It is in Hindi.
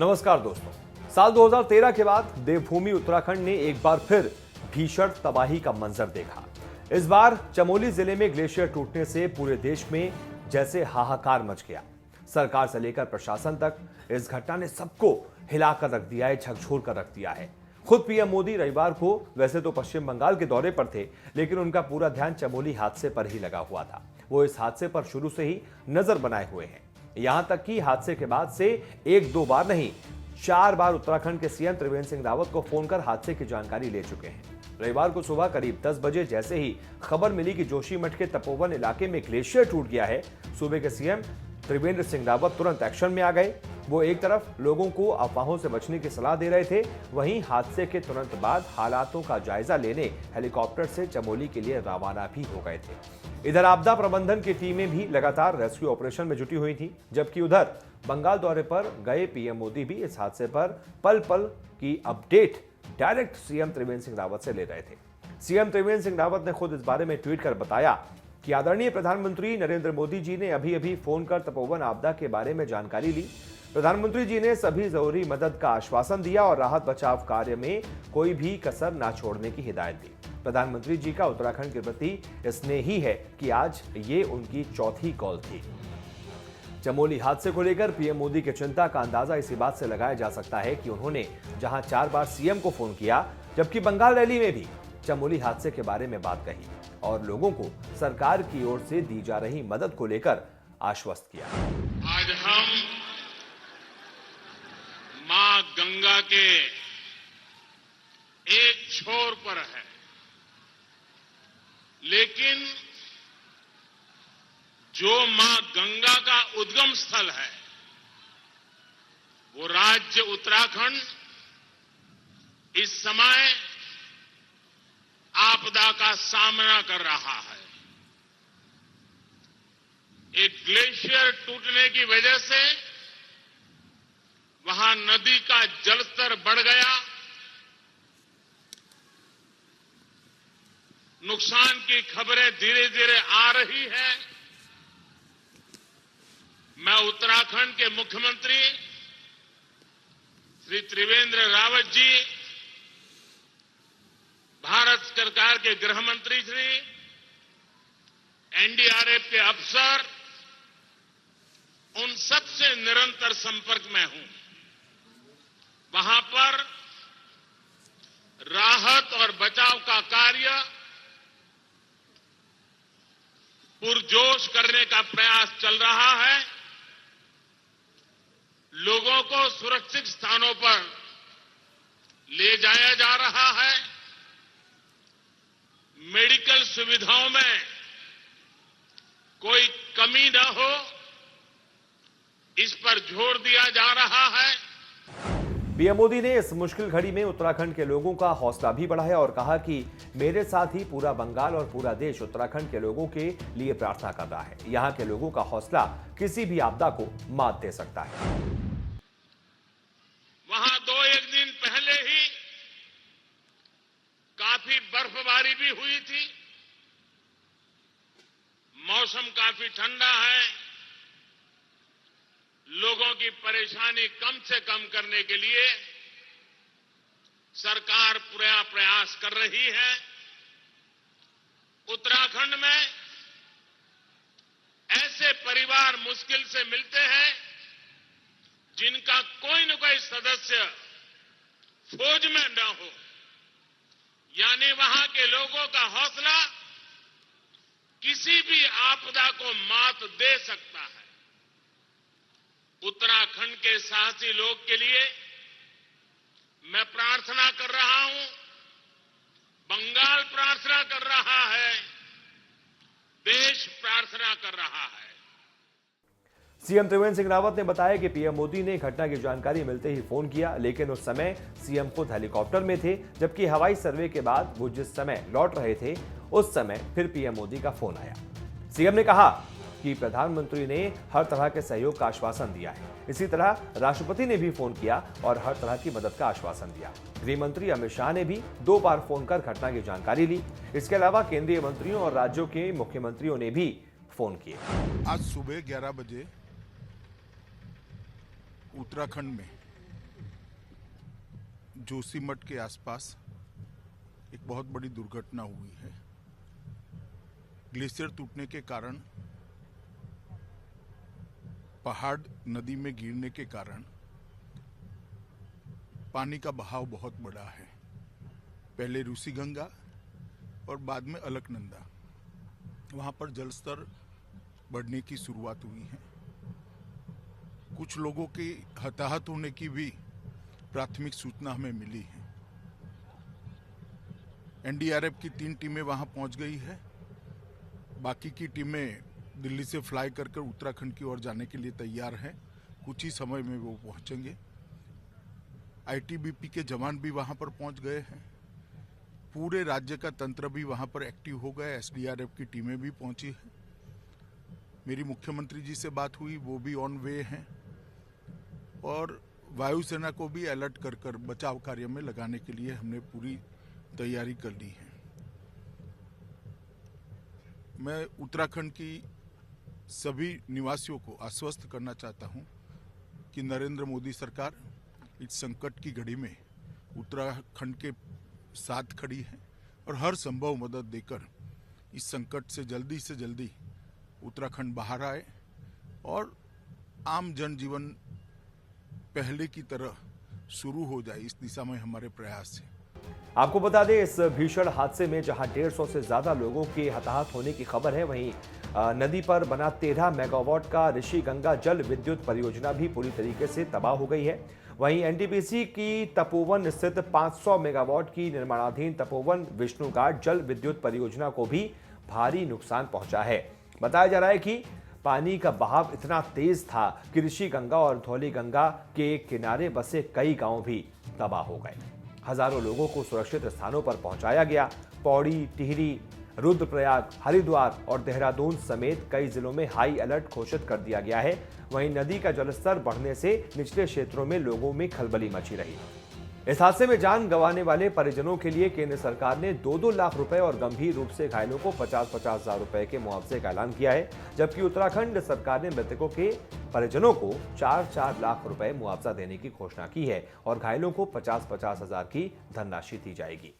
नमस्कार दोस्तों। साल 2013 के बाद देवभूमि उत्तराखंड ने एक बार फिर भीषण तबाही का मंजर देखा। इस बार चमोली जिले में ग्लेशियर टूटने से पूरे देश में जैसे हाहाकार मच गया। सरकार से लेकर प्रशासन तक इस घटना ने सबको हिलाकर रख दिया है, झकझोर कर रख दिया है। खुद पीएम मोदी रविवार को वैसे तो पश्चिम बंगाल के दौरे पर थे, लेकिन उनका पूरा ध्यान चमोली हादसे पर ही लगा हुआ था। वो इस हादसे पर शुरू से ही नजर बनाए हुए हैं। यहां तक कि हादसे के बाद से एक दो बार नहीं, 4 बार उत्तराखंड के सीएम त्रिवेंद्र सिंह रावत को फोन कर हादसे की जानकारी ले चुके हैं। रविवार को सुबह करीब 10 बजे जैसे ही खबर मिली कि जोशीमठ के तपोवन इलाके में ग्लेशियर टूट गया है, सूबे के सीएम त्रिवेंद्र सिंह रावत तुरंत एक्शन में आ गए। वो एक तरफ लोगों को अफवाहों से बचने की सलाह दे रहे थे, वहीं हादसे के तुरंत बाद हालातों का जायजा लेने हेलीकॉप्टर से चमोली के लिए रवाना भी हो गए थे। इधर आपदा प्रबंधन की टीमें भी लगातार रेस्क्यू ऑपरेशन में जुटी हुई थी, जबकि उधर बंगाल दौरे पर गए पीएम मोदी भी इस हादसे पर पल पल की update direct CM Trivendra Singh Rawat से ले रहे थे। सीएम त्रिवेंद्र सिंह रावत ने खुद इस बारे में ट्वीट कर बताया कि आदरणीय प्रधानमंत्री नरेंद्र मोदी जी ने अभी फोन कर तपोवन आपदा के बारे में जानकारी ली। प्रधानमंत्री जी ने सभी जरूरी मदद का आश्वासन दिया और राहत बचाव कार्य में कोई भी कसर न छोड़ने की हिदायत दी। प्रधानमंत्री जी का उत्तराखंड के प्रति स्नेह ही है कि आज ये उनकी चौथी कॉल थी। चमोली हादसे को लेकर पीएम मोदी की चिंता का अंदाजा इसी बात से लगाया जा सकता है कि उन्होंने जहां 4 बार सीएम को फोन किया, जबकि बंगाल रैली में भी चमोली हादसे के बारे में बात कही और लोगों को सरकार की ओर से दी जा रही मदद को लेकर आश्वस्त किया। आज हम मां गंगा के एक छोर पर है, लेकिन जो मां गंगा का उद्गम स्थल है, वो राज्य उत्तराखंड इस समय आपदा का सामना कर रहा है। एक ग्लेशियर टूटने की वजह से वहां नदी का जलस्तर बढ़ गया, नुकसान की खबरें धीरे धीरे आ रही हैं। मैं उत्तराखंड के मुख्यमंत्री श्री त्रिवेंद्र रावत जी, भारत सरकार के गृह मंत्री श्री, एनडीआरएफ के अफसर, उन सबसे निरंतर संपर्क में हूं। वहां पर राहत और बचाव का कार्य पुरजोश करने का प्रयास चल रहा है। लोगों को सुरक्षित स्थानों पर ले जाया जा रहा है। मेडिकल सुविधाओं में कोई कमी न हो, इस पर जोर दिया जा रहा है। पीएम मोदी ने इस मुश्किल घड़ी में उत्तराखंड के लोगों का हौसला भी बढ़ाया और कहा कि मेरे साथ ही पूरा बंगाल और पूरा देश उत्तराखंड के लोगों के लिए प्रार्थना कर रहा है। यहां के लोगों का हौसला किसी भी आपदा को मात दे सकता है। वहां 2-1 दिन पहले ही काफी बर्फबारी भी हुई थी। मौसम काफी ठंडा है। लोगों की परेशानी कम से कम करने के लिए सरकार पूरा प्रयास कर रही है। उत्तराखंड में ऐसे परिवार मुश्किल से मिलते हैं जिनका कोई न कोई सदस्य फौज में न हो, यानी वहां के लोगों का हौसला किसी भी आपदा को मात दे सकता है। उत्तराखंड के साहसी लोग के लिए मैं प्रार्थना कर रहा हूं, बंगाल प्रार्थना कर रहा है, देश प्रार्थना कर रहा है। सीएम त्रिवेंद्र सिंह रावत ने बताया कि पीएम मोदी ने घटना की जानकारी मिलते ही फोन किया, लेकिन उस समय सीएम खुद हेलीकॉप्टर में थे, जबकि हवाई सर्वे के बाद वो जिस समय लौट रहे थे, उस समय फिर पीएम मोदी का फोन आया। सीएम ने कहा कि प्रधानमंत्री ने हर तरह के सहयोग का आश्वासन दिया है। इसी तरह राष्ट्रपति ने भी फोन किया और हर तरह की मदद का आश्वासन दिया। गृह मंत्री अमित शाह ने भी 2 बार फोन कर घटना की जानकारी ली। इसके अलावा केंद्रीय मंत्रियों और राज्यों के मुख्यमंत्रियों ने भी फोन किए। आज सुबह 11 बजे उत्तराखंड में जोशीमठ के आसपास एक बहुत बड़ी दुर्घटना हुई है। ग्लेशियर टूटने के कारण, पहाड़ नदी में गिरने के कारण पानी का बहाव बहुत बड़ा है। पहले रूसी गंगा और बाद में अलकनंदा, वहां पर जलस्तर बढ़ने की शुरुआत हुई है। कुछ लोगों के हताहत होने की भी प्राथमिक सूचना हमें मिली है। एनडीआरएफ की 3 टीमें वहां पहुंच गई है। बाकी की टीमें दिल्ली से फ्लाई कर उत्तराखंड की ओर जाने के लिए तैयार हैं। कुछ ही समय में वो पहुंचेंगे। आईटीबीपी के जवान भी वहां पर पहुंच गए हैं। पूरे राज्य का तंत्र भी वहां पर एक्टिव हो गया। एसडीआरएफ की टीमें भी पहुंची हैं। मेरी मुख्यमंत्री जी से बात हुई, वो भी ऑन वे हैं और वायुसेना को भी अलर्ट कर बचाव कार्य में लगाने के लिए हमने पूरी तैयारी कर ली है। मैं उत्तराखंड की सभी निवासियों को आश्वस्त करना चाहता हूं कि नरेंद्र मोदी सरकार इस संकट की घड़ी में उत्तराखंड के साथ खड़ी है और हर संभव मदद देकर इस संकट से जल्दी उत्तराखंड बाहर आए और आम जनजीवन पहले की तरह शुरू हो जाए। इस दिशा में हमारे प्रयास है। आपको बता दें, इस भीषण हादसे में जहां 150 से ज्यादा लोगों के हताहत होने की खबर है, वहीं नदी पर बना 13 मेगावाट का ऋषि गंगा जल विद्युत परियोजना भी पूरी तरीके से तबाह हो गई है। वहीं एनटीपीसी की तपोवन स्थित 500 मेगावाट की निर्माणाधीन तपोवन विष्णुघाट जल विद्युत परियोजना को भी भारी नुकसान पहुंचा है। बताया जा रहा है कि पानी का बहाव इतना तेज था कि ऋषि गंगा और धौली गंगा के किनारे बसे कई गांव भी तबाह हो गए। हजारों लोगों को सुरक्षित स्थानों पर पहुंचाया गया। पौड़ी, टिहरी, रुद्रप्रयाग, हरिद्वार और देहरादून समेत कई जिलों में हाई अलर्ट घोषित कर दिया गया है। वहीं नदी का जलस्तर बढ़ने से निचले क्षेत्रों में लोगों में खलबली मची रही। इस हादसे में जान गंवाने वाले परिजनों के लिए केंद्र सरकार ने 2-2 लाख रुपए और गंभीर रूप से घायलों को 50-50 हजार रुपए के मुआवजे का ऐलान किया है, जबकि उत्तराखंड सरकार ने मृतकों के परिजनों को 4-4 लाख रुपए मुआवजा देने की घोषणा की है और घायलों को 50-50 हजार की धनराशि दी जाएगी।